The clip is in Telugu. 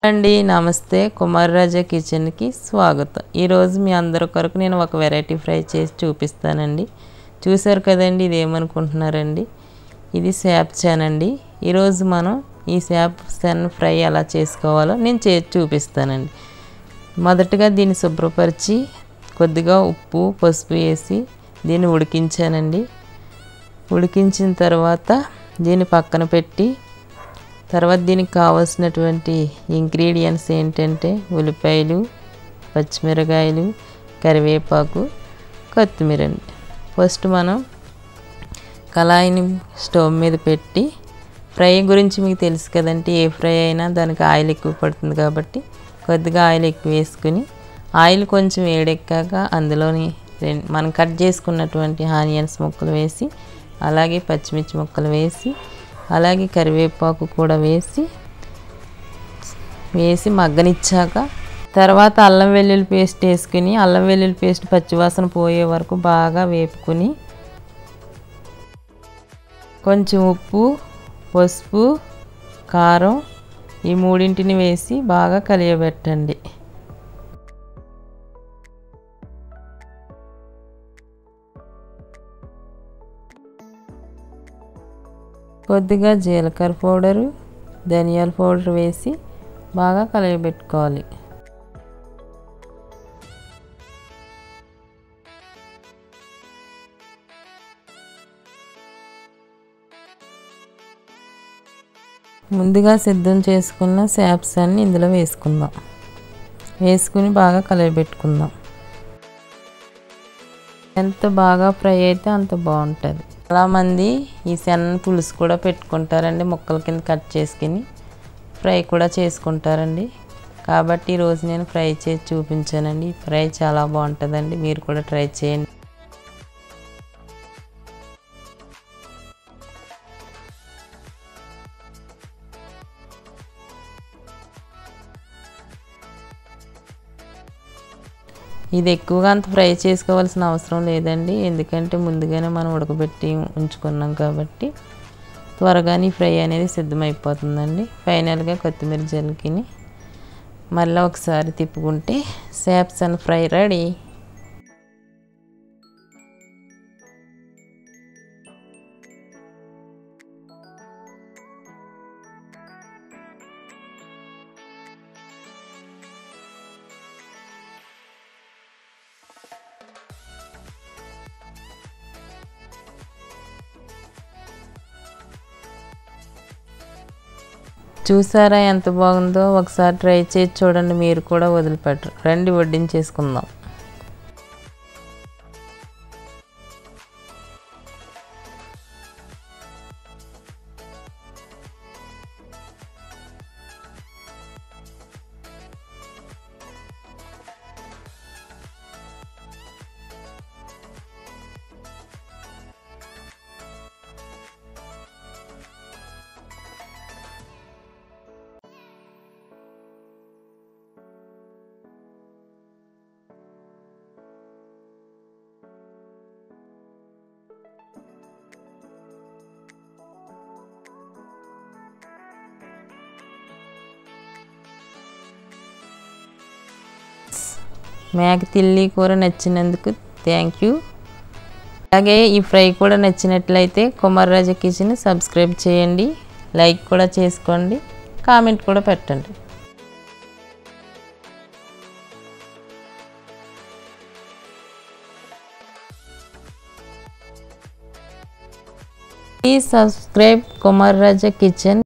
అండి నమస్తే కుమార్ రాజా కిచెన్ కి స్వాగతం। ఈ రోజు మీ అందరి కొరకు నేను ఒక వెరైటీ ఫ్రై చేసి చూపిస్తానండి। చూశారు కదండి ఇది ఏమనుకుంటున్నారండి, ఇది శాప్చాన్ అండి। ఈ రోజు మనం ఈ శాప్చాన్ ఫ్రై ఎలా చేసుకోవాలో నేను చేసి చూపిస్తానండి। మొదటగా దీన్ని శుభ్రపరిచి కొద్దిగా ఉప్పు పసుపు వేసి దీన్ని ఉడికించానండి। ఉడికించిన తర్వాత దీన్ని పక్కన పెట్టి తర్వాత దీనికి కావాల్సినటువంటి ఇంగ్రీడియెంట్స్ ఏంటంటే ఉల్లిపాయలు, పచ్చిమిరపకాయలు, కరివేపాకు, కొత్తిమీర అండి। ఫస్ట్ మనం కళాయిని స్టవ్ మీద పెట్టి ఫ్రై గురించి మీకు తెలుసు కదండి, ఏ ఫ్రై అయినా దానికి ఆయిల్ ఎక్కువ పడుతుంది కాబట్టి కొద్దిగా ఆయిల్ ఎక్కువ వేసుకుని ఆయిల్ కొంచెం వేడెక్కాక అందులోని మనం కట్ చేసుకున్నటువంటి ఆనియన్స్ ముక్కలు వేసి అలాగే పచ్చిమిర్చి ముక్కలు వేసి అలాగే కరివేపాకు కూడా వేసి మగ్గనిచ్చాక తర్వాత అల్లం వెల్లుల్లి పేస్ట్ వేసుకుని అల్లం వెల్లుల్లి పేస్ట్ పచ్చివాసన పోయే వరకు బాగా వేపుకుని కొంచెం ఉప్పు పసుపు కారం ఈ మూడింటిని వేసి బాగా కలియబెట్టండి। కొద్దిగా జీలకర్ర పౌడరు ధనియాల పౌడర్ వేసి బాగా కలయబెట్టుకోవాలి। ముందుగా సిద్ధం చేసుకున్న శాప్సాన్ని ఇందులో వేసుకుందాం। వేసుకుని బాగా కలయబెట్టుకుందాం। ఎంత బాగా ఫ్రై అయితే అంత బాగుంటుంది। చాలామంది ఈ శనగ పులుసు కూడా పెట్టుకుంటారండి, ముక్కల కింద కట్ చేసుకుని ఫ్రై కూడా చేసుకుంటారండి। కాబట్టి ఈరోజు నేను ఫ్రై చేసి చూపించానండి। ఫ్రై చాలా బాగుంటుందండి, మీరు కూడా ట్రై చేయండి। ఇది ఎక్కువగా అంత ఫ్రై చేసుకోవాల్సిన అవసరం లేదండి, ఎందుకంటే ముందుగానే మనం ఉడకబెట్టి ఉంచుకున్నాం కాబట్టి త్వరగానే ఫ్రై అనేది సిద్ధమైపోతుందండి। ఫైనల్గా కొత్తిమీర జల్లుకిని మళ్ళీ ఒకసారి తిప్పుకుంటే శాప్సాన్ ఫ్రై రెడీ। చూసారా ఎంత బాగుందో, ఒకసారి ట్రై చేసి చూడండి, మీరు కూడా వదిలిపెట్టరు। రండి వడ్డించేసుకుందాం। మేక తిల్లి కూర నచ్చినందుకు థ్యాంక్ యూ। అలాగే ఈ ఫ్రై కూడా నచ్చినట్లయితే కుమార్ రాజా కిచెన్ సబ్స్క్రైబ్ చేయండి, లైక్ కూడా చేసుకోండి, కామెంట్ కూడా పెట్టండి। Please subscribe Kumar Raja kitchen.